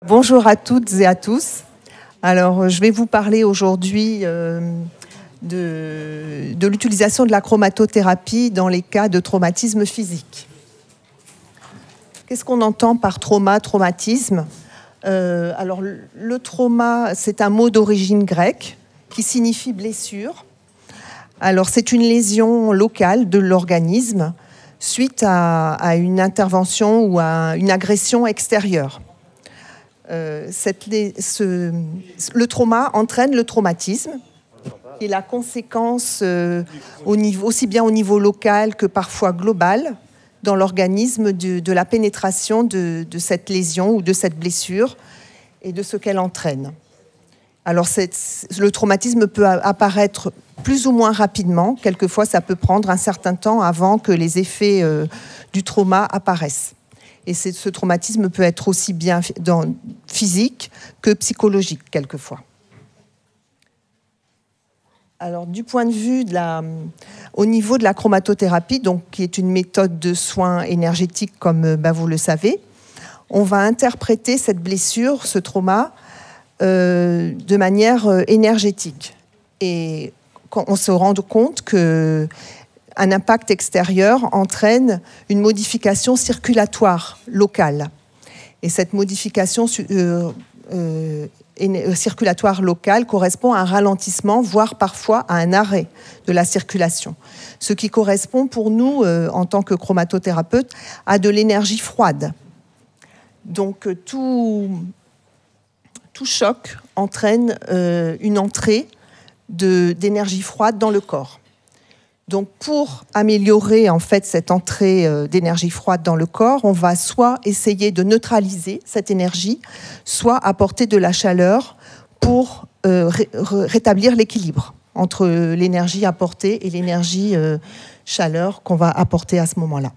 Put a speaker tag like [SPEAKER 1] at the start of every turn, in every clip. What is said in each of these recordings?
[SPEAKER 1] Bonjour à toutes et à tous. Alors, je vais vous parler aujourd'hui de l'utilisation de la chromatothérapie dans les cas de traumatisme physique. Qu'est-ce qu'on entend par traumatisme? Alors, le trauma, c'est un mot d'origine grecque qui signifie blessure. Alors, c'est une lésion locale de l'organisme suite à une intervention ou à une agression extérieure. Le trauma entraîne le traumatisme, qui est la conséquence aussi bien au niveau local que parfois global dans l'organisme de la pénétration de cette lésion ou de cette blessure et de ce qu'elle entraîne. Alors le traumatisme peut apparaître plus ou moins rapidement, quelquefois ça peut prendre un certain temps avant que les effets du trauma apparaissent. Et ce traumatisme peut être aussi bien physique que psychologique, quelquefois. Alors, du point de vue au niveau de la chromatothérapie, donc, qui est une méthode de soins énergétiques, comme vous le savez, on va interpréter cette blessure, ce trauma, de manière énergétique. Et on se rend compte que un impact extérieur entraîne une modification circulatoire locale. Et cette modification circulatoire locale correspond à un ralentissement, voire parfois à un arrêt de la circulation. Ce qui correspond pour nous, en tant que chromatothérapeute, à de l'énergie froide. Donc tout choc entraîne une entrée d'énergie froide dans le corps. Donc, pour améliorer en fait cette entrée d'énergie froide dans le corps, on va soit essayer de neutraliser cette énergie, soit apporter de la chaleur pour rétablir l'équilibre entre l'énergie apportée et l'énergie chaleur qu'on va apporter à ce moment-là.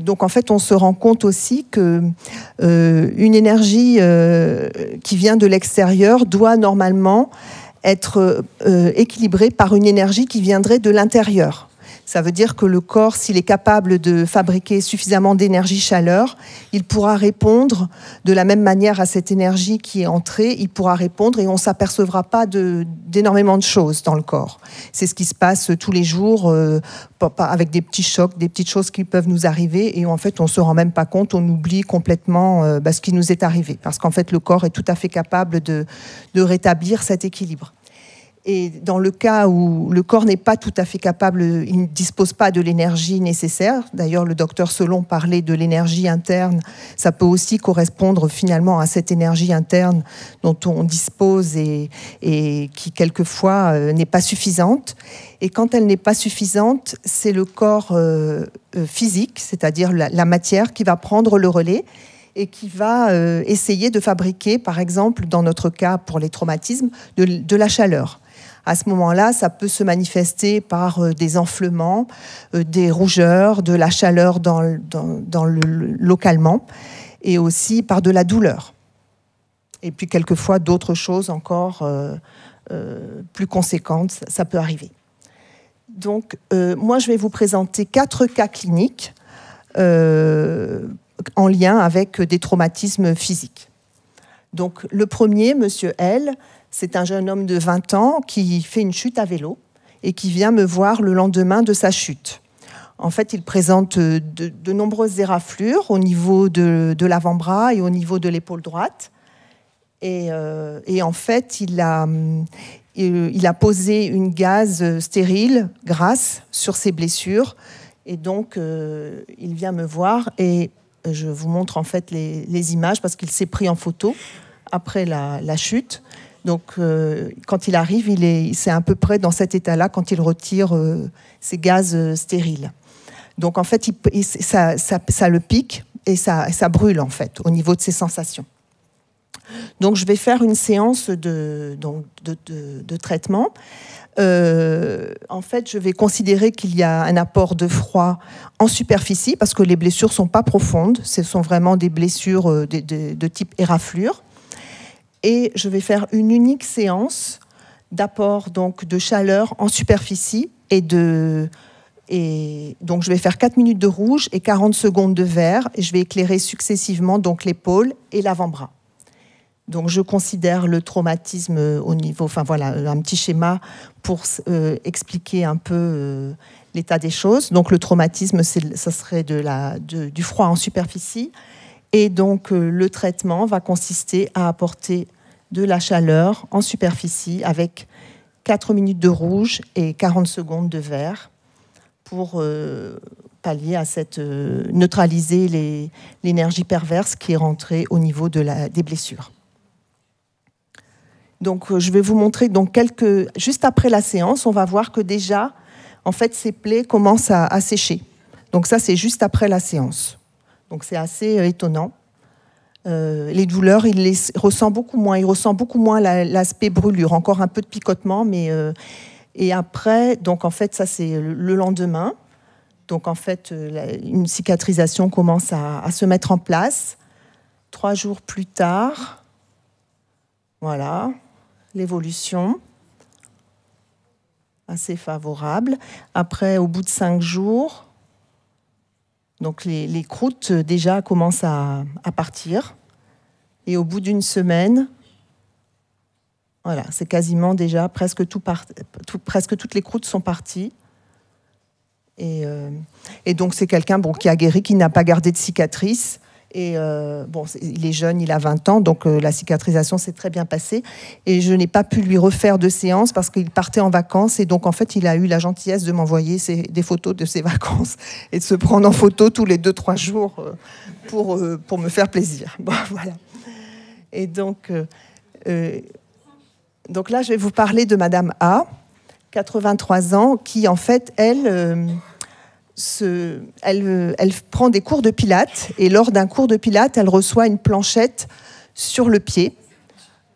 [SPEAKER 1] Donc, en fait, on se rend compte aussi que une énergie qui vient de l'extérieur doit normalement être équilibré par une énergie qui viendrait de l'intérieur. Ça veut dire que le corps, s'il est capable de fabriquer suffisamment d'énergie-chaleur, il pourra répondre de la même manière à cette énergie qui est entrée, il pourra répondre et on ne s'apercevra pas d'énormément de choses dans le corps. C'est ce qui se passe tous les jours avec des petits chocs, des petites choses qui peuvent nous arriver et en fait on ne se rend même pas compte, on oublie complètement ce qui nous est arrivé parce qu'en fait le corps est tout à fait capable de rétablir cet équilibre. Et dans le cas où le corps n'est pas tout à fait capable, il ne dispose pas de l'énergie nécessaire, d'ailleurs le docteur Selon parlait de l'énergie interne, ça peut aussi correspondre finalement à cette énergie interne dont on dispose et qui quelquefois n'est pas suffisante. Et quand elle n'est pas suffisante, c'est le corps physique, c'est-à-dire la matière qui va prendre le relais et qui va essayer de fabriquer, par exemple, dans notre cas pour les traumatismes, de la chaleur. À ce moment-là, ça peut se manifester par des enflements, des rougeurs, de la chaleur localement, et aussi par de la douleur. Et puis quelquefois d'autres choses encore plus conséquentes, ça peut arriver. Donc, moi, je vais vous présenter 4 cas cliniques en lien avec des traumatismes physiques. Donc, le premier, Monsieur L, c'est un jeune homme de 20 ans qui fait une chute à vélo et qui vient me voir le lendemain de sa chute. En fait, il présente de nombreuses éraflures au niveau de l'avant-bras et au niveau de l'épaule droite. Et en fait, il a posé une gaze stérile, grasse, sur ses blessures. Et donc, il vient me voir et je vous montre en fait les images parce qu'il s'est pris en photo après la chute. Donc, quand il arrive, c'est à peu près dans cet état-là quand il retire ces gaz stériles. Donc, en fait, ça le pique et ça brûle, en fait, au niveau de ses sensations. Donc, je vais faire une séance de traitement. En fait, je vais considérer qu'il y a un apport de froid en superficie parce que les blessures ne sont pas profondes. Ce sont vraiment des blessures de type éraflure. Et je vais faire une unique séance d'apport donc de chaleur en superficie et Et donc, je vais faire 4 minutes de rouge et 40 secondes de vert. Et je vais éclairer successivement donc l'épaule et l'avant-bras. Donc, je considère le traumatisme au niveau... Enfin, voilà, un petit schéma pour expliquer un peu l'état des choses. Donc, le traumatisme, ça serait du froid en superficie. Et donc, le traitement va consister à apporter de la chaleur en superficie avec 4 minutes de rouge et 40 secondes de vert pour pallier à cette... neutraliser l'énergie perverse qui est rentrée au niveau des blessures. Donc, je vais vous montrer donc juste après la séance, on va voir que déjà, en fait, ces plaies commencent à sécher. Donc ça, c'est juste après la séance. Donc c'est assez étonnant. Les douleurs, il les ressent beaucoup moins. Il ressent beaucoup moins l'aspect brûlure. Encore un peu de picotement, mais et après, donc en fait, ça c'est le lendemain. Donc en fait, une cicatrisation commence à se mettre en place. 3 jours plus tard, voilà. L'évolution, assez favorable. Après, au bout de 5 jours, donc les croûtes déjà commencent à partir. Et au bout d'une semaine, voilà, c'est quasiment déjà presque toutes les croûtes sont parties. Et donc c'est quelqu'un qui a guéri, qui n'a pas gardé de cicatrice. Et il est jeune, il a 20 ans, donc la cicatrisation s'est très bien passée. Et je n'ai pas pu lui refaire de séance parce qu'il partait en vacances. Et donc, en fait, il a eu la gentillesse de m'envoyer des photos de ses vacances et de se prendre en photo tous les 2-3 jours pour me faire plaisir. Bon, voilà. Et donc là, je vais vous parler de Madame A, 83 ans, qui, en fait, elle prend des cours de pilates et lors d'un cours de pilates, elle reçoit une planchette sur le pied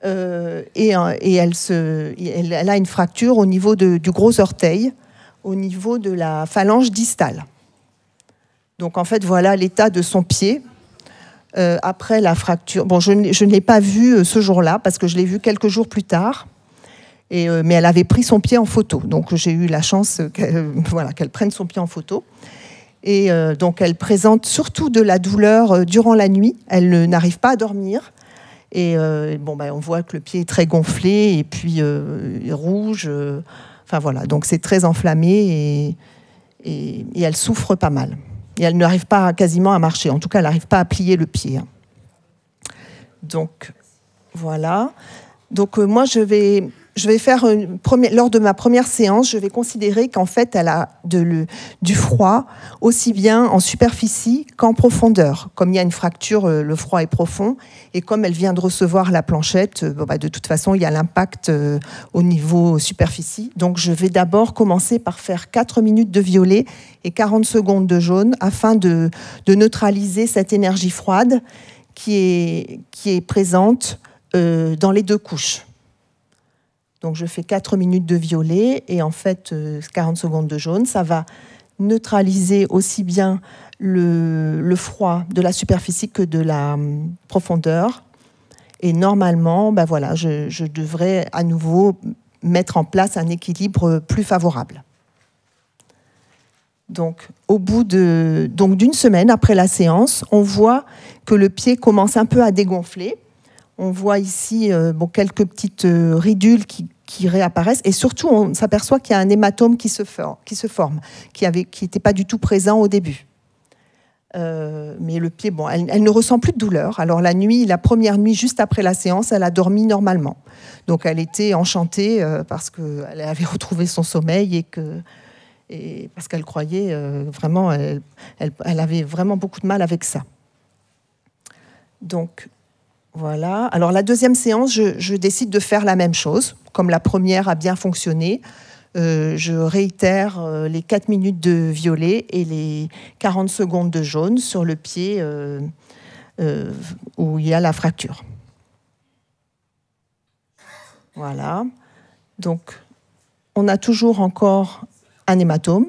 [SPEAKER 1] et elle a une fracture au niveau du gros orteil, au niveau de la phalange distale. Donc en fait, voilà l'état de son pied après la fracture. Bon, je ne l'ai pas vue ce jour-là parce que je l'ai vue quelques jours plus tard. Mais elle avait pris son pied en photo, donc j'ai eu la chance qu'elle prenne son pied en photo. Et donc elle présente surtout de la douleur durant la nuit, elle n'arrive pas à dormir. Et on voit que le pied est très gonflé et puis rouge. Enfin voilà, donc c'est très enflammé et elle souffre pas mal. Et elle n'arrive pas quasiment à marcher, en tout cas elle n'arrive pas à plier le pied. Donc voilà. Donc moi je vais faire lors de ma première séance, je vais considérer qu'en fait, elle a du froid aussi bien en superficie qu'en profondeur. Comme il y a une fracture, le froid est profond. Et comme elle vient de recevoir la planchette, de toute façon, il y a l'impact au niveau superficie. Donc, je vais d'abord commencer par faire 4 minutes de violet et 40 secondes de jaune afin de neutraliser cette énergie froide qui est présente dans les 2 couches. Donc je fais 4 minutes de violet et en fait 40 secondes de jaune. Ça va neutraliser aussi bien le froid de la superficie que de la profondeur. Et normalement, je devrais à nouveau mettre en place un équilibre plus favorable. Donc au bout d'une semaine après la séance, on voit que le pied commence un peu à dégonfler. On voit ici quelques petites ridules qui réapparaissent et surtout on s'aperçoit qu'il y a un hématome qui se forme, qui n'était pas du tout présent au début. Mais le pied, elle ne ressent plus de douleur. Alors la première nuit juste après la séance, elle a dormi normalement. Donc elle était enchantée parce qu'elle avait retrouvé son sommeil et parce qu'elle croyait vraiment, elle avait vraiment beaucoup de mal avec ça. Donc voilà. Alors la deuxième séance, je décide de faire la même chose. Comme la première a bien fonctionné, je réitère les 4 minutes de violet et les 40 secondes de jaune sur le pied où il y a la fracture. Voilà. Donc, on a toujours encore un hématome,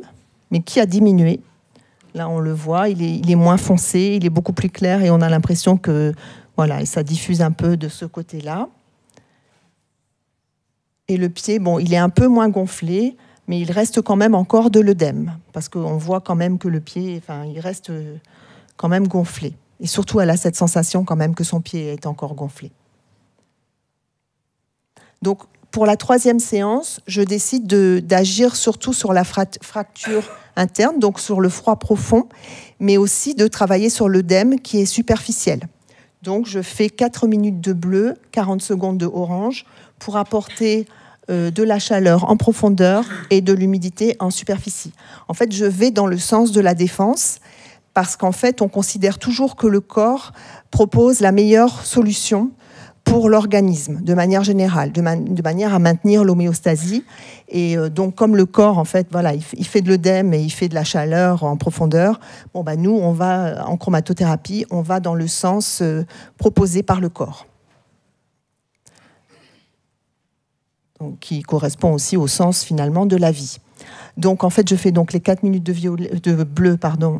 [SPEAKER 1] mais qui a diminué. Là, on le voit, il est moins foncé, il est beaucoup plus clair et on a l'impression que voilà, et ça diffuse un peu de ce côté-là. Et le pied, il est un peu moins gonflé, mais il reste quand même encore de l'œdème, parce qu'on voit quand même que le pied, il reste quand même gonflé. Et surtout, elle a cette sensation quand même que son pied est encore gonflé. Donc, pour la 3e séance, je décide d'agir surtout sur la fracture interne, donc sur le froid profond, mais aussi de travailler sur l'œdème qui est superficiel. Donc, je fais 4 minutes de bleu, 40 secondes de orange, pour apporter de la chaleur en profondeur et de l'humidité en superficie. En fait, je vais dans le sens de la défense, parce qu'en fait, on considère toujours que le corps propose la meilleure solution pour l'organisme, de manière générale, de manière à maintenir l'homéostasie. Et donc, comme le corps, en fait, voilà, il fait de l'œdème et il fait de la chaleur en profondeur, bon, nous, on va, en chromatothérapie, on va dans le sens proposé par le corps. Donc, qui correspond aussi au sens, finalement, de la vie. Donc, en fait, je fais donc les 4 minutes de bleu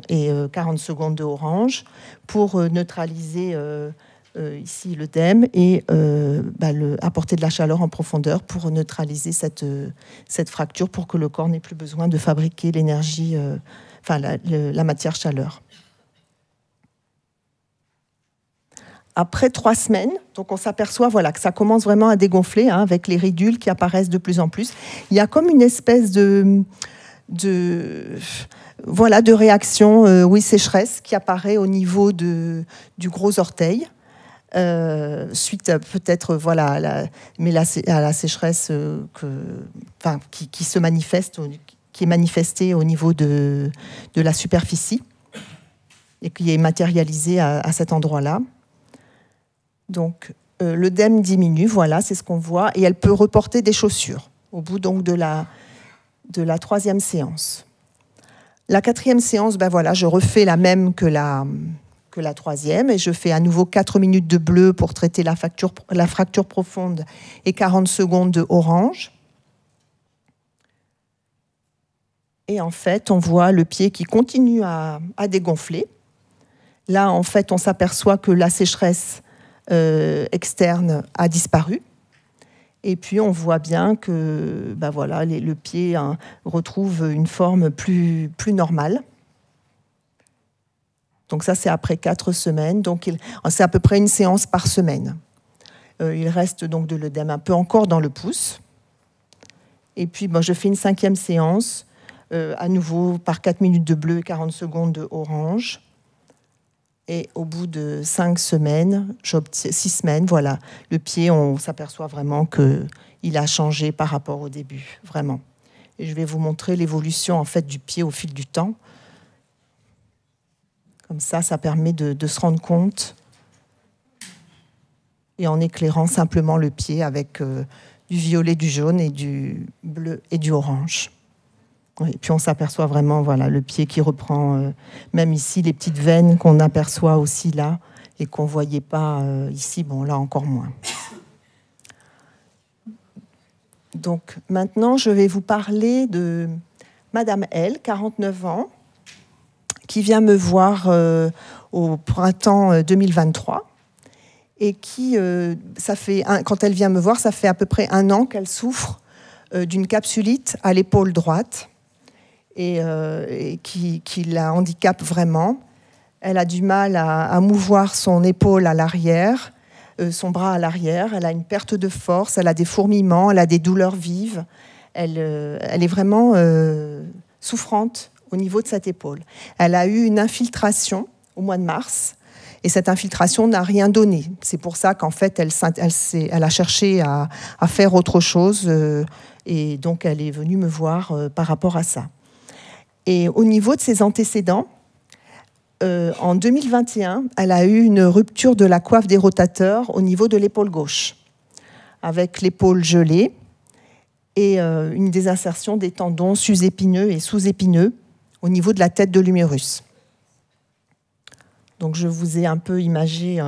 [SPEAKER 1] et 40 secondes de orange pour neutraliser ici l'œdème et apporter de la chaleur en profondeur pour neutraliser cette fracture pour que le corps n'ait plus besoin de fabriquer l'énergie, la matière chaleur. Après 3 semaines, donc on s'aperçoit que ça commence vraiment à dégonfler avec les ridules qui apparaissent de plus en plus. Il y a comme une espèce de réaction, sécheresse qui apparaît au niveau du gros orteil. Suite peut-être à la sécheresse qui se manifeste, qui est manifestée au niveau de la superficie et qui est matérialisée à cet endroit-là. Donc l'œdème diminue, c'est ce qu'on voit, et elle peut reporter des chaussures au bout donc de la 3e séance. La 4e séance, je refais la même que la 3e, et je fais à nouveau 4 minutes de bleu pour traiter la fracture profonde et 40 secondes de orange. Et en fait, on voit le pied qui continue à dégonfler. Là, en fait, on s'aperçoit que la sécheresse externe a disparu. Et puis, on voit bien que le pied retrouve une forme plus normale. Donc ça, c'est après 4 semaines. Donc c'est à peu près une séance par semaine. Il reste donc de l'œdème un peu encore dans le pouce. Et puis, je fais une 5e séance, à nouveau par 4 minutes de bleu et 40 secondes de orange. Et au bout de 5 semaines, 6 semaines, le pied, on s'aperçoit vraiment qu'il a changé par rapport au début, vraiment. Et je vais vous montrer l'évolution en fait du pied au fil du temps. Comme ça permet de se rendre compte, et en éclairant simplement le pied avec du violet, du jaune et du bleu et du orange. Et puis on s'aperçoit vraiment, le pied qui reprend, même ici, les petites veines qu'on aperçoit aussi là, et qu'on ne voyait pas ici, là encore moins. Donc maintenant, je vais vous parler de Madame L, 49 ans, qui vient me voir au printemps 2023 et qui, quand elle vient me voir, ça fait à peu près 1 an qu'elle souffre d'une capsulite à l'épaule droite et qui la handicape vraiment. Elle a du mal à mouvoir son épaule à l'arrière, son bras à l'arrière. Elle a une perte de force, elle a des fourmillements, elle a des douleurs vives. Elle est vraiment souffrante au niveau de cette épaule. Elle a eu une infiltration au mois de mars et cette infiltration n'a rien donné. C'est pour ça qu'en fait, elle a cherché à faire autre chose et donc elle est venue me voir par rapport à ça. Et au niveau de ses antécédents, en 2021, elle a eu une rupture de la coiffe des rotateurs au niveau de l'épaule gauche, avec l'épaule gelée et une désinsertion des tendons sus-épineux et sous-épineux au niveau de la tête de l'humérus. Donc je vous ai un peu imagé,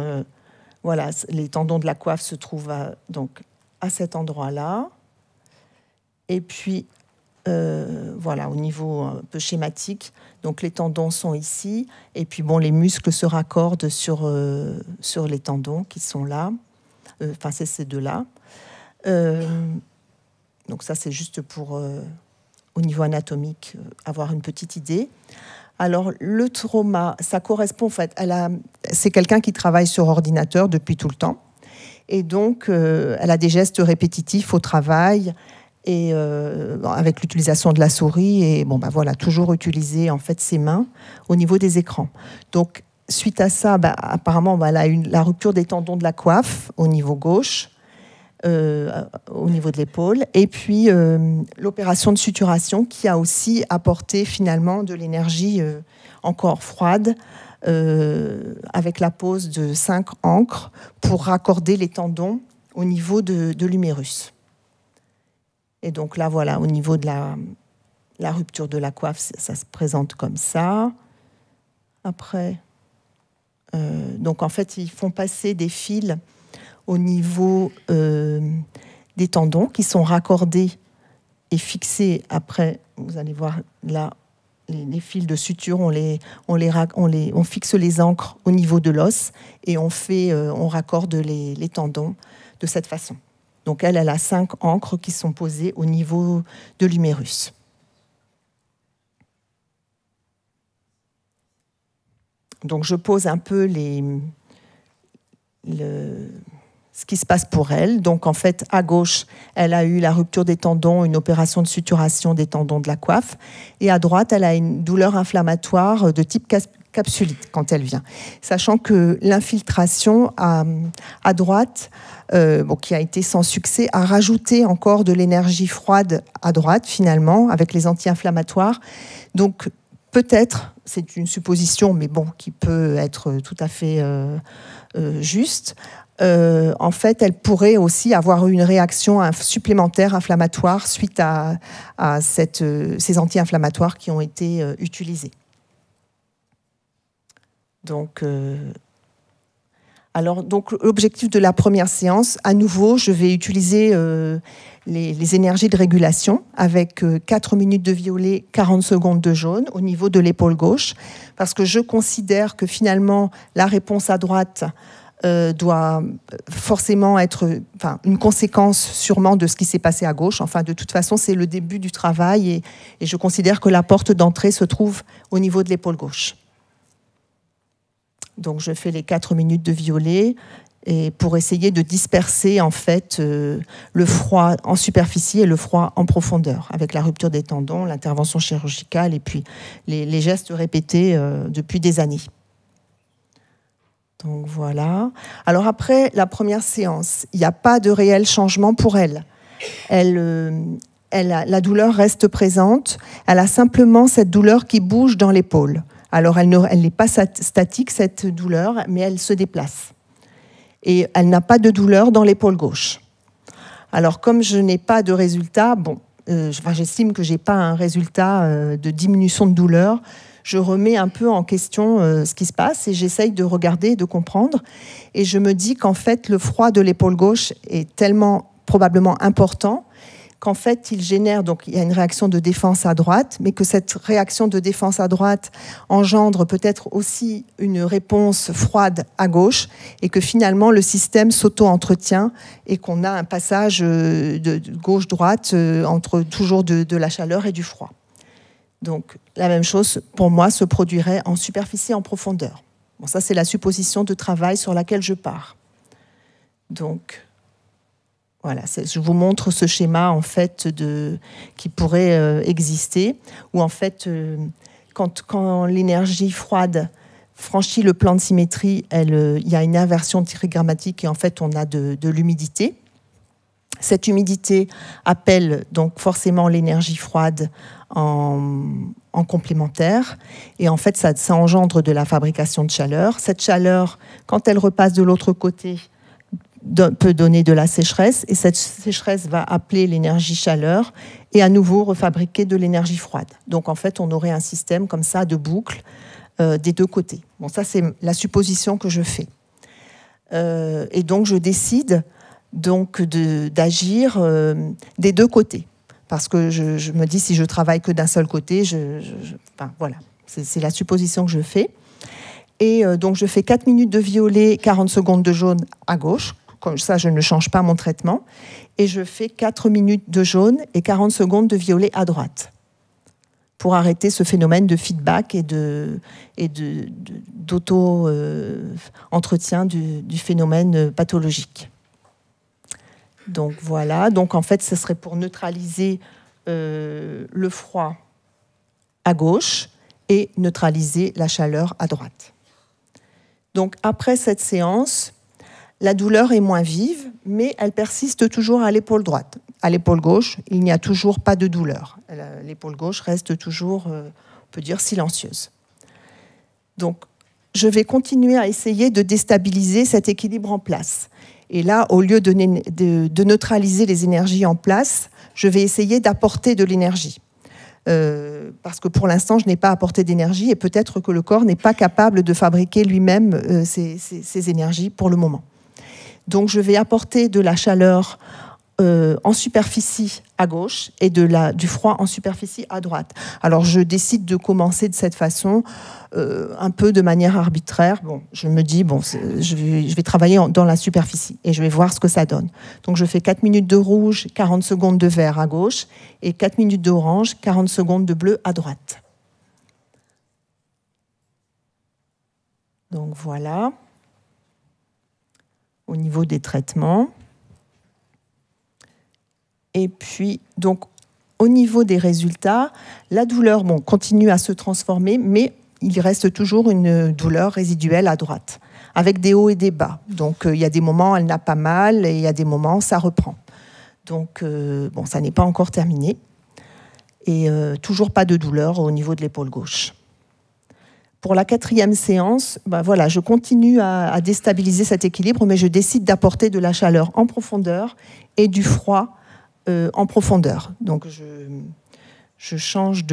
[SPEAKER 1] les tendons de la coiffe se trouvent à cet endroit-là. Et puis, au niveau un peu schématique, donc les tendons sont ici, et puis les muscles se raccordent sur les tendons qui sont là. C'est ces deux-là. Donc ça, c'est juste pour au niveau anatomique, avoir une petite idée. Alors, le trauma, ça correspond, en fait, c'est quelqu'un qui travaille sur ordinateur depuis tout le temps. Et donc, elle a des gestes répétitifs au travail, et avec l'utilisation de la souris, et bon, ben voilà, toujours utiliser en fait ses mains au niveau des écrans. Donc, suite à ça, apparemment, elle a eu la rupture des tendons de la coiffe au niveau gauche, au niveau de l'épaule, et puis l'opération de suturation qui a aussi apporté finalement de l'énergie encore froide, avec la pose de 5 ancres pour raccorder les tendons au niveau de l'humérus. Et donc là, voilà, au niveau de la rupture de la coiffe, ça se présente comme ça. Après, donc en fait, ils font passer des fils au niveau des tendons qui sont raccordés et fixés. Après, vous allez voir là, les fils de suture, on fixe les ancres au niveau de l'os et on raccorde les tendons de cette façon. Donc elle a 5 ancres qui sont posées au niveau de l'humérus. Donc je pose un peu ce qui se passe pour elle. Donc en fait, à gauche, elle a eu la rupture des tendons, une opération de suturation des tendons de la coiffe. Et à droite, elle a une douleur inflammatoire de type capsulite quand elle vient. Sachant que l'infiltration à droite, qui a été sans succès, a rajouté encore de l'énergie froide à droite, finalement, avec les anti-inflammatoires. Donc peut-être, c'est une supposition, mais bon, qui peut être tout à fait juste, en fait, elle pourrait aussi avoir une réaction supplémentaire inflammatoire suite à ces anti-inflammatoires qui ont été utilisés. Donc, l'objectif de la première séance, à nouveau, je vais utiliser les énergies de régulation avec 4 minutes de violet, 40 secondes de jaune au niveau de l'épaule gauche, parce que je considère que finalement, la réponse à droite doit forcément être une conséquence sûrement de ce qui s'est passé à gauche. Enfin, de toute façon, c'est le début du travail et je considère que la porte d'entrée se trouve au niveau de l'épaule gauche. Donc, je fais les 4 minutes de violet et pour essayer de disperser en fait le froid en superficie et le froid en profondeur avec la rupture des tendons, l'intervention chirurgicale et puis les gestes répétés depuis des années. Donc voilà. Alors après la première séance, il n'y a pas de réel changement pour elle. La douleur reste présente. Elle a simplement cette douleur qui bouge dans l'épaule. Alors elle n'est pas statique cette douleur, mais elle se déplace. Et elle n'a pas de douleur dans l'épaule gauche. Alors comme je n'ai pas de résultat, j'estime que je n'ai pas un résultat de diminution de douleur, je remets un peu en question ce qui se passe et j'essaye de regarder, de comprendre. Et je me dis qu'en fait, le froid de l'épaule gauche est tellement probablement important qu'en fait, il génère, donc il y a une réaction de défense à droite, mais que cette réaction de défense à droite engendre peut-être aussi une réponse froide à gauche et que finalement, le système s'auto-entretient et qu'on a un passage de gauche-droite entre toujours de la chaleur et du froid. Donc, la même chose, pour moi, se produirait en superficie et en profondeur. Bon, ça, c'est la supposition de travail sur laquelle je pars. Donc, voilà, je vous montre ce schéma, en fait, qui pourrait exister, où, en fait, quand l'énergie froide franchit le plan de symétrie, il y a une inversion trigrammatique et, en fait, on a de l'humidité. Cette humidité appelle donc forcément l'énergie froide en complémentaire et en fait ça engendre de la fabrication de chaleur. Cette chaleur, quand elle repasse de l'autre côté, peut donner de la sécheresse et cette sécheresse va appeler l'énergie chaleur et à nouveau refabriquer de l'énergie froide. Donc en fait on aurait un système comme ça de boucle des deux côtés. Bon, ça c'est la supposition que je fais. Et donc je décide donc d'agir des deux côtés. Parce que je me dis, si je travaille que d'un seul côté, voilà, c'est la supposition que je fais. Et donc, je fais 4 minutes de violet, 40 secondes de jaune à gauche. Comme ça, je ne change pas mon traitement. Et je fais 4 minutes de jaune et 40 secondes de violet à droite. pour arrêter ce phénomène de feedback et d'auto-entretien du phénomène pathologique. Donc voilà, donc en fait, ce serait pour neutraliser le froid à gauche et neutraliser la chaleur à droite. Donc après cette séance, la douleur est moins vive, mais elle persiste toujours à l'épaule droite. À l'épaule gauche, il n'y a toujours pas de douleur. L'épaule gauche reste toujours, on peut dire, silencieuse. Donc, je vais continuer à essayer de déstabiliser cet équilibre en place. Et là, au lieu de neutraliser les énergies en place, je vais essayer d'apporter de l'énergie. Parce que pour l'instant, je n'ai pas apporté d'énergie et peut-être que le corps n'est pas capable de fabriquer lui-même ces énergies pour le moment. Donc, je vais apporter de la chaleur en superficie à gauche et du froid en superficie à droite. Alors, je décide de commencer de cette façon, un peu de manière arbitraire. Bon, je me dis, bon, je vais travailler dans la superficie et je vais voir ce que ça donne. Donc, je fais 4 minutes de rouge, 40 secondes de vert à gauche et 4 minutes d'orange, 40 secondes de bleu à droite. Donc, voilà. Au niveau des traitements. Et puis, donc, au niveau des résultats, la douleur continue à se transformer, mais il reste toujours une douleur résiduelle à droite, avec des hauts et des bas. Donc, il y a des moments où elle n'a pas mal, et il y a des moments où ça reprend. Donc, ça n'est pas encore terminé. Et toujours pas de douleur au niveau de l'épaule gauche. Pour la 4e séance, voilà, je continue à déstabiliser cet équilibre, mais je décide d'apporter de la chaleur en profondeur et du froid en profondeur. Donc, je change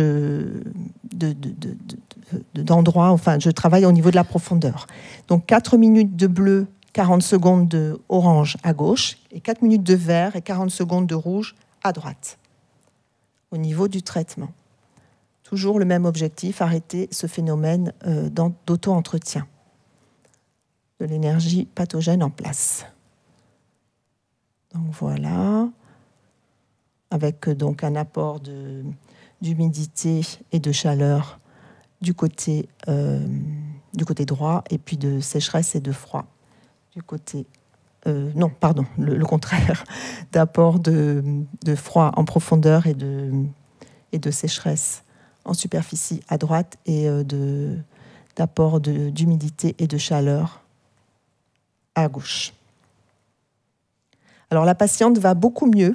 [SPEAKER 1] d'endroit, enfin, je travaille au niveau de la profondeur. Donc, 4 minutes de bleu, 40 secondes de orange à gauche, et 4 minutes de vert et 40 secondes de rouge à droite, au niveau du traitement. Toujours le même objectif, arrêter ce phénomène d'auto-entretien de l'énergie pathogène en place. Donc voilà, avec donc un apport d'humidité et de chaleur du côté droit, et puis de sécheresse et de froid du côté... non, pardon, le contraire, d'apport de froid en profondeur et de sécheresse en superficie à droite et d'apport d'humidité et de chaleur à gauche. Alors la patiente va beaucoup mieux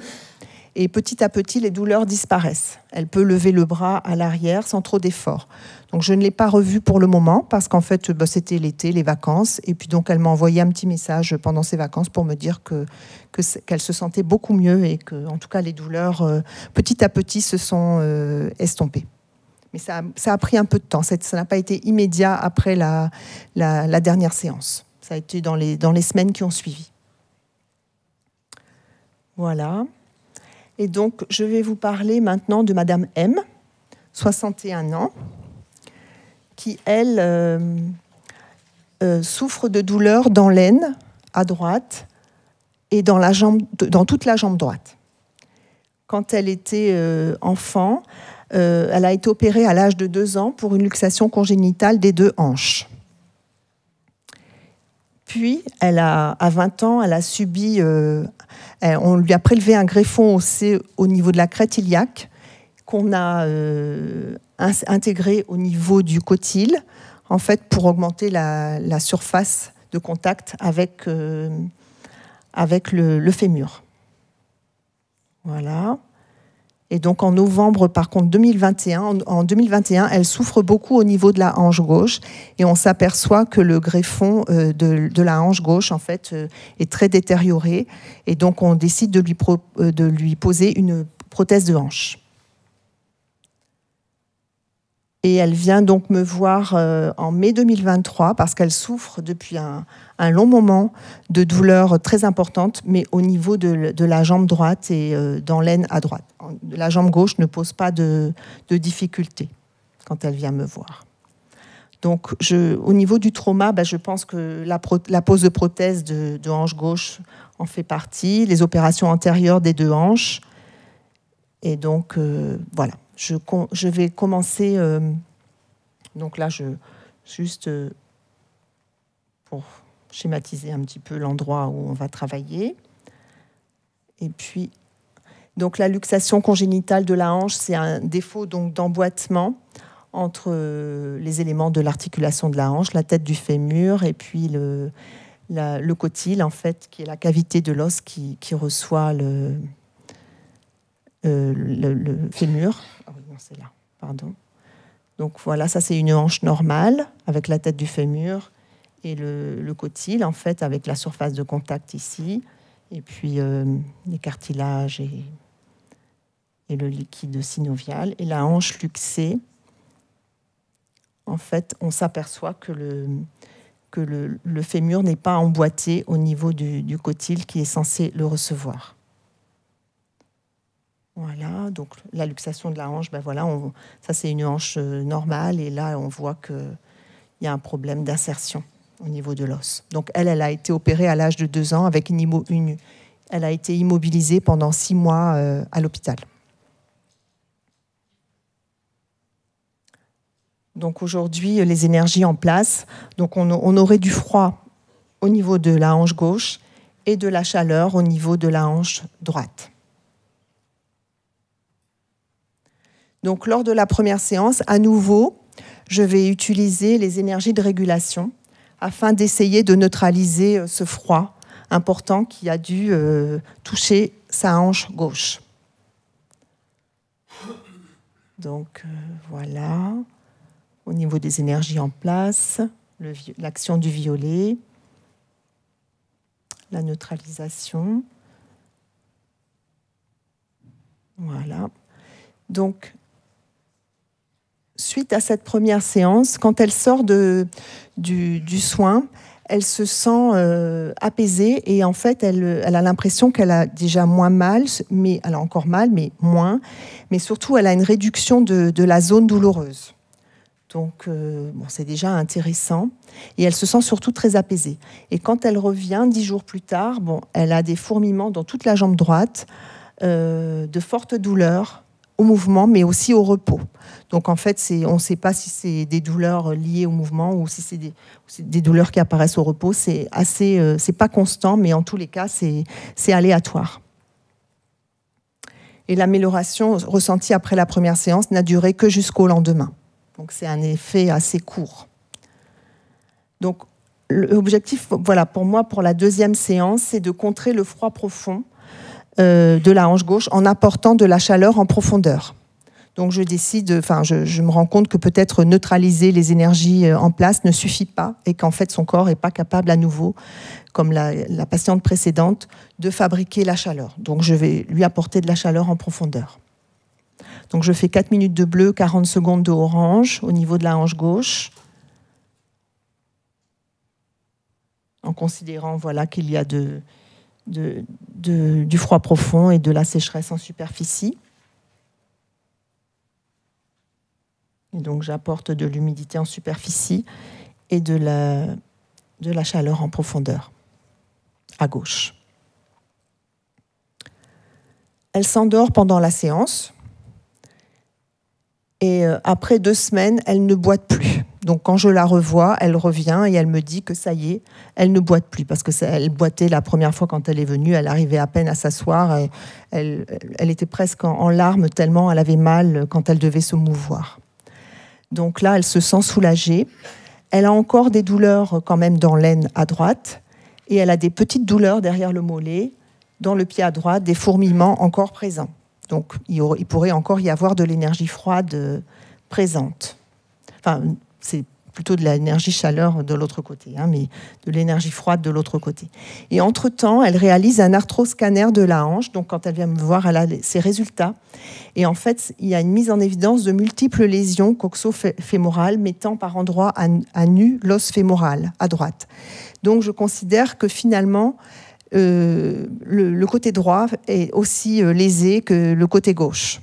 [SPEAKER 1] et petit à petit les douleurs disparaissent. Elle peut lever le bras à l'arrière sans trop d'effort. Donc je ne l'ai pas revue pour le moment parce qu'en fait c'était l'été, les vacances, et puis donc elle m'a envoyé un petit message pendant ses vacances pour me dire qu'elle se sentait beaucoup mieux et que en tout cas les douleurs petit à petit se sont estompées. Mais ça a pris un peu de temps. Ça n'a pas été immédiat après la dernière séance. Ça a été dans les semaines qui ont suivi. Voilà. Et donc, je vais vous parler maintenant de Madame M, 61 ans, qui, elle, souffre de douleurs dans l'aine, à droite, et dans toute la jambe droite. Quand elle était enfant, elle a été opérée à l'âge de 2 ans pour une luxation congénitale des 2 hanches. Puis, à 20 ans, elle a subi... on lui a prélevé un greffon osseux au niveau de la crête iliaque qu'on a intégré au niveau du cotyle, en fait, pour augmenter la surface de contact avec le fémur. Voilà. Et donc en novembre, par contre, 2021, elle souffre beaucoup au niveau de la hanche gauche et on s'aperçoit que le greffon de la hanche gauche, en fait, est très détérioré. Et donc on décide de lui poser une prothèse de hanche. Et elle vient donc me voir en mai 2023 parce qu'elle souffre depuis un long moment de douleurs très importantes, mais au niveau de la jambe droite et dans l'aine à droite. La jambe gauche ne pose pas de difficulté quand elle vient me voir. Donc, au niveau du trauma, je pense que la pose de prothèse de hanche gauche en fait partie, les opérations antérieures des 2 hanches. Et donc, voilà. je vais commencer, donc là, juste pour schématiser un petit peu l'endroit où on va travailler. Et puis, donc la luxation congénitale de la hanche, c'est un défaut donc d'emboîtement entre les éléments de l'articulation de la hanche, la tête du fémur et puis le cotyle, en fait, qui est la cavité de l'os qui reçoit le fémur. Ah oui, non, c'est là, pardon. Donc voilà, ça c'est une hanche normale avec la tête du fémur et le cotyle, en fait, avec la surface de contact ici, et puis les cartilages et le liquide synovial. Et la hanche luxée, en fait, on s'aperçoit que le fémur n'est pas emboîté au niveau du cotyle qui est censé le recevoir. Voilà, donc la luxation de la hanche, ben voilà, ça c'est une hanche normale, et là on voit qu'il y a un problème d'insertion au niveau de l'os. Donc elle a été opérée à l'âge de 2 ans avec elle a été immobilisée pendant 6 mois à l'hôpital. Donc aujourd'hui, les énergies en place, donc on aurait du froid au niveau de la hanche gauche et de la chaleur au niveau de la hanche droite. Donc lors de la première séance, à nouveau, je vais utiliser les énergies de régulation afin d'essayer de neutraliser ce froid important qui a dû toucher sa hanche gauche. Donc voilà, au niveau des énergies en place, l'action du violet, la neutralisation. Voilà. Donc, suite à cette première séance, quand elle sort du soin, elle se sent apaisée et en fait, elle a l'impression qu'elle a déjà moins mal, mais elle a encore mal, mais moins. Mais surtout, elle a une réduction de la zone douloureuse. Donc, bon, c'est déjà intéressant. Et elle se sent surtout très apaisée. Et quand elle revient 10 jours plus tard, bon, elle a des fourmillements dans toute la jambe droite, de fortes douleurs au mouvement, mais aussi au repos. Donc en fait, on ne sait pas si c'est des douleurs liées au mouvement ou si c'est des douleurs qui apparaissent au repos. C'est pas constant, mais en tous les cas, c'est aléatoire. Et l'amélioration ressentie après la première séance n'a duré que jusqu'au lendemain. Donc c'est un effet assez court. Donc l'objectif, voilà, pour moi, pour la deuxième séance, c'est de contrer le froid profond de la hanche gauche en apportant de la chaleur en profondeur. Donc je me rends compte que peut-être neutraliser les énergies en place ne suffit pas et qu'en fait son corps n'est pas capable à nouveau, comme la patiente précédente, de fabriquer la chaleur. Donc je vais lui apporter de la chaleur en profondeur. Donc je fais 4 minutes de bleu, 40 secondes de orange au niveau de la hanche gauche, en considérant voilà, qu'il y a du froid profond et de la sécheresse en superficie. Et donc j'apporte de l'humidité en superficie et de la chaleur en profondeur, à gauche. Elle s'endort pendant la séance et après 2 semaines, elle ne boite plus. Donc quand je la revois, elle revient et elle me dit que ça y est, elle ne boite plus. Parce qu'elle boitait la première fois quand elle est venue, elle arrivait à peine à s'asseoir. Elle était presque en larmes tellement elle avait mal quand elle devait se mouvoir. Donc là, elle se sent soulagée. Elle a encore des douleurs quand même dans l'aine à droite. Et elle a des petites douleurs derrière le mollet, dans le pied à droite, des fourmillements encore présents. Donc il pourrait encore y avoir de l'énergie froide présente. Enfin, c'est plutôt de l'énergie chaleur de l'autre côté, mais de l'énergie froide de l'autre côté. Et entre-temps, elle réalise un arthroscanner de la hanche. Donc quand elle vient me voir, elle a ses résultats. Et en fait, il y a une mise en évidence de multiples lésions coxo-fémorales mettant par endroits à nu l'os fémoral à droite. Donc je considère que finalement, le côté droit est aussi lésé que le côté gauche.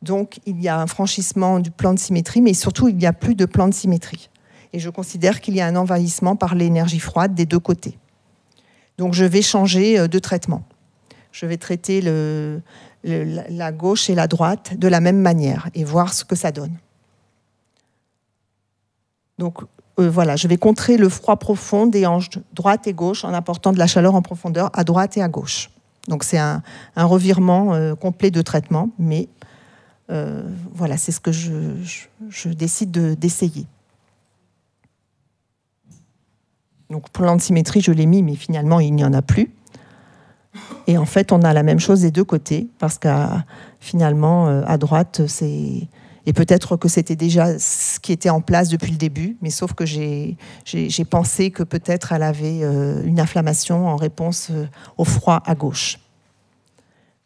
[SPEAKER 1] Donc, il y a un franchissement du plan de symétrie, mais surtout, il n'y a plus de plan de symétrie. Et je considère qu'il y a un envahissement par l'énergie froide des 2 côtés. Donc, je vais changer de traitement. Je vais traiter la gauche et la droite de la même manière et voir ce que ça donne. Donc voilà, je vais contrer le froid profond des hanches droite et gauche en apportant de la chaleur en profondeur à droite et à gauche. Donc c'est un revirement complet de traitement, mais voilà, c'est ce que je décide d'essayer. Donc pour l'antimétrie, je l'ai mis, mais finalement, il n'y en a plus. Et en fait, on a la même chose des deux côtés, parce qu'à finalement, à droite, c'est... Et peut-être que c'était déjà ce qui était en place depuis le début, mais sauf que j'ai pensé que peut-être elle avait une inflammation en réponse au froid à gauche.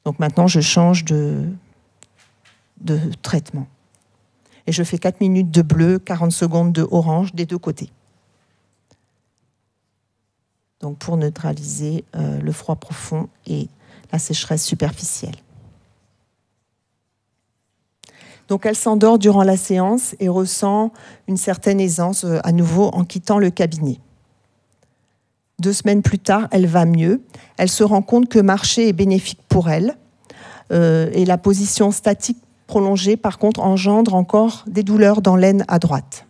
[SPEAKER 1] Donc maintenant, je change de traitement. Et je fais 4 minutes de bleu, 40 secondes de orange des deux côtés. Donc pour neutraliser le froid profond et la sécheresse superficielle. Donc elle s'endort durant la séance et ressent une certaine aisance à nouveau en quittant le cabinet. 2 semaines plus tard, elle va mieux. Elle se rend compte que marcher est bénéfique pour elle. Et la position statique prolongée, par contre, engendre encore des douleurs dans l'aine à droite.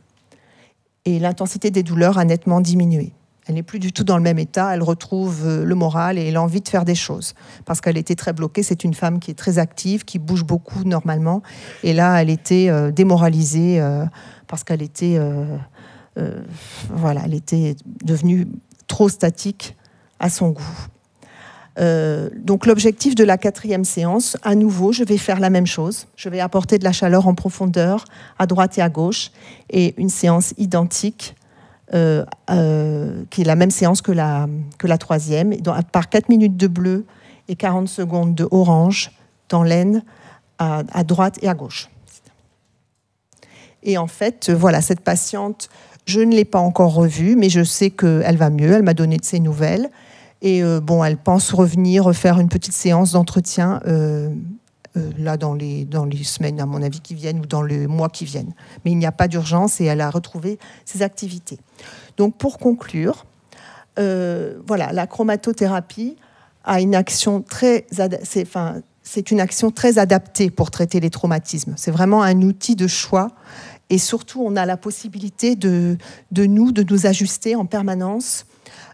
[SPEAKER 1] Et l'intensité des douleurs a nettement diminué. Elle n'est plus du tout dans le même état, elle retrouve le moral et l'envie de faire des choses. Parce qu'elle était très bloquée, c'est une femme qui est très active, qui bouge beaucoup normalement. Et là, elle était démoralisée parce qu'elle était, voilà, elle était devenue trop statique à son goût. Donc l'objectif de la 4e séance, à nouveau, je vais faire la même chose. Je vais apporter de la chaleur en profondeur à droite et à gauche. Et une séance identique qui est la même séance que la 3e, donc, par 4 minutes de bleu et 40 secondes de orange dans l'aine à droite et à gauche. Et en fait, voilà, cette patiente, je ne l'ai pas encore revue, mais je sais qu'elle va mieux, elle m'a donné de ses nouvelles. Et bon, elle pense revenir faire une petite séance d'entretien là dans les semaines, à mon avis, qui viennent ou dans le mois qui viennent. Mais il n'y a pas d'urgence et elle a retrouvé ses activités. Donc pour conclure, voilà, la chromatothérapie a une action c'est une action très adaptée pour traiter les traumatismes. C'est vraiment un outil de choix et surtout on a la possibilité de nous ajuster en permanence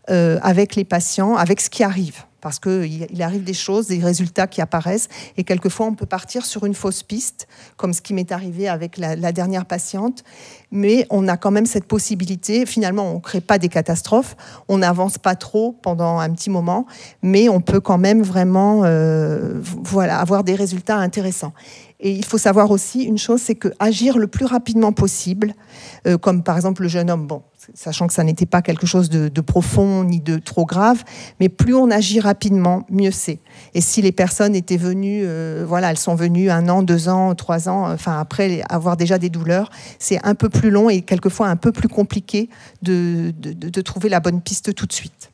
[SPEAKER 1] avec les patients, avec ce qui arrive. Parce qu'il arrive des choses, des résultats qui apparaissent, et quelquefois on peut partir sur une fausse piste, comme ce qui m'est arrivé avec la dernière patiente, mais on a quand même cette possibilité, finalement on ne crée pas des catastrophes, on n'avance pas trop pendant un petit moment, mais on peut quand même vraiment voilà, avoir des résultats intéressants. Et il faut savoir aussi une chose, c'est qu'agir le plus rapidement possible, comme par exemple le jeune homme, bon, sachant que ça n'était pas quelque chose de profond ni de trop grave, mais plus on agit rapidement, mieux c'est. Et si les personnes étaient venues, voilà, elles sont venues 1 an, 2 ans, 3 ans, enfin après avoir déjà des douleurs, c'est un peu plus long et quelquefois un peu plus compliqué de trouver la bonne piste tout de suite.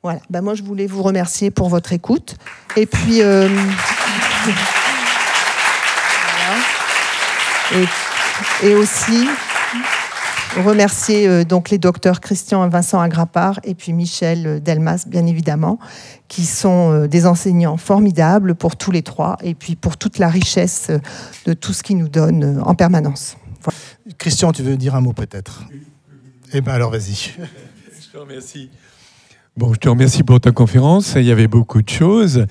[SPEAKER 1] Voilà, ben moi je voulais vous remercier pour votre écoute. Et puis... Et aussi remercier donc les docteurs Christian et Vincent Agrapard et puis Michel Delmas, bien évidemment, qui sont des enseignants formidables pour tous les 3 et puis pour toute la richesse de tout ce qu'ils nous donnent en permanence. Voilà.
[SPEAKER 2] Christian, tu veux dire un mot peut-être? Eh bien alors vas-y.
[SPEAKER 3] Je te remercie. Bon, je te remercie pour ta conférence. Il y avait beaucoup de choses,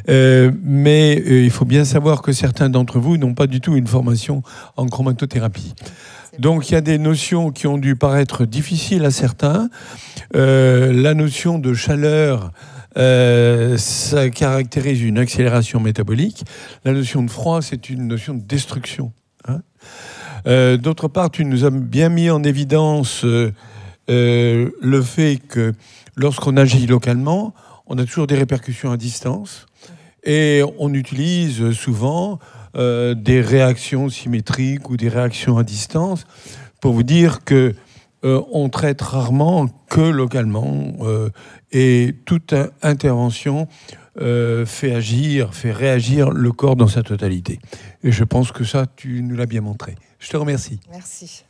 [SPEAKER 3] mais il faut bien savoir que certains d'entre vous n'ont pas du tout une formation en chromatothérapie. Donc, il y a des notions qui ont dû paraître difficiles à certains. La notion de chaleur, ça caractérise une accélération métabolique. La notion de froid, c'est une notion de destruction. Hein. D'autre part, tu nous as bien mis en évidence le fait que lorsqu'on agit localement, on a toujours des répercussions à distance et on utilise souvent des réactions symétriques ou des réactions à distance pour vous dire que on traite rarement que localement et toute intervention fait réagir le corps dans sa totalité. Et je pense que ça, tu nous l'as bien montré. Je te remercie.
[SPEAKER 1] Merci.